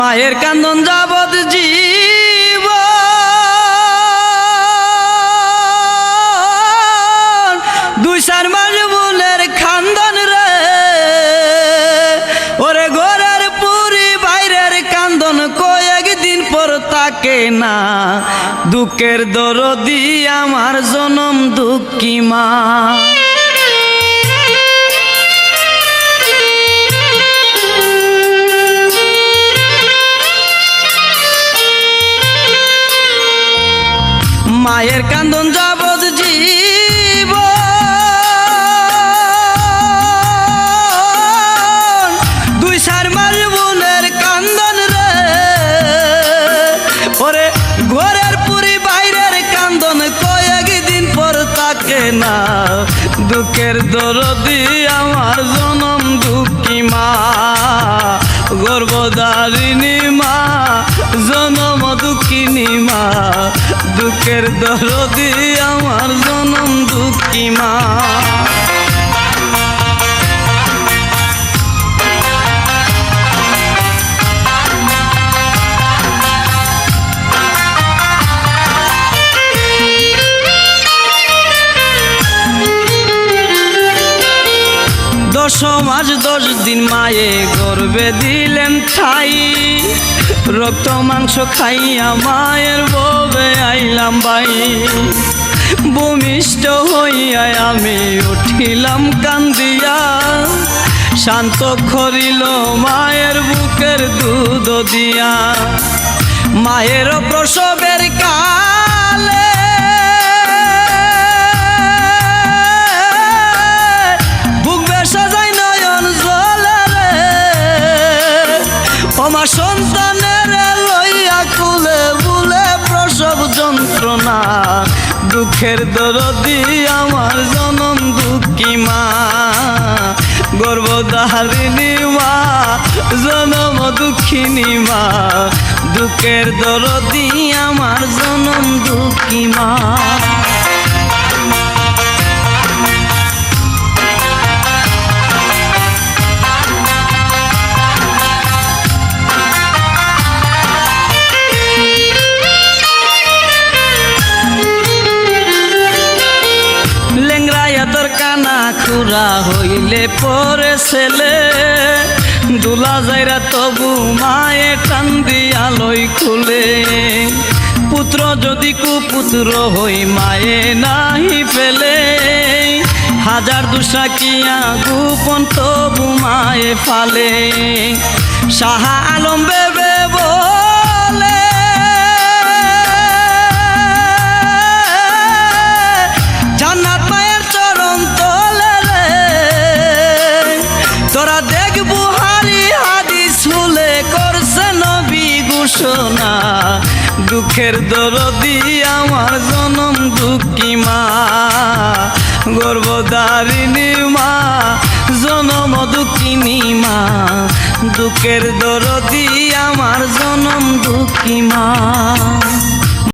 মায়ের কান্দন যাবৎ জীব দুই চার মাস বোনের খান্দন রে ওরে ঘরের পুরি বাইরের কান্দন কয়েকদিন পর তাকে না দুঃখের দরদি আমার জনম দুঃখী মা। মায়ের কান্দন যাবৎ জীব দুই চার মাস বোনের কান্দন রে ওরে ঘরের পুরি বাইরের কান্দন কয়েকদিন পর তাকে না দুঃখের দরদি আমার জনম দুঃখী মা। গর্ভধারিণী মা জনম দুঃখিনী মা দুঃখের দরদি আমার জনম দুঃখী মা। দশ মাস 10 দিন মায়ে গর্ভে দিলেন ঠাই রক্ত মাংস খাইয়া মায়ের ববে আইলাম বাই। ভূমিষ্ঠ হইয়া আমি উঠিলাম কান্দিয়া শান্ত করিল মায়ের বুকের দুধ দিয়া। মায়ের প্রসবের কালে আমার সন্তানের লইয়া কুলে বুলে প্রসব যন্ত্রণা দুঃখের দরদি আমার জনম দুঃখী মা। গর্ভধারিণী মা জনম দুঃখিনী মা দুঃখের দরদি আমার জনম দুঃখী মা। তোর কানা খুরা হইলে পরে ছেলে দুলা যাইরা তবু মায়ে টান দিয়া লই খুলে। পুত্র যদি কুপুত্র হই মায়ে নাহি ফেলে হাজার দুসা কিয়া গোপন তবু মায়ে ফালে। শাহ আলম বেবে বলে জান্নাত মায়ের চরণ তলে রে তোরা দেখ বুহারি হাদিস হুলে করছে নবী ঘোষণা দুঃখের দরদি আমার জনম দুঃখী মা। গর্ভধারিণী মা জনম দুঃখিনী মা দুঃখের দরদি আমার জনম দুঃখী মা।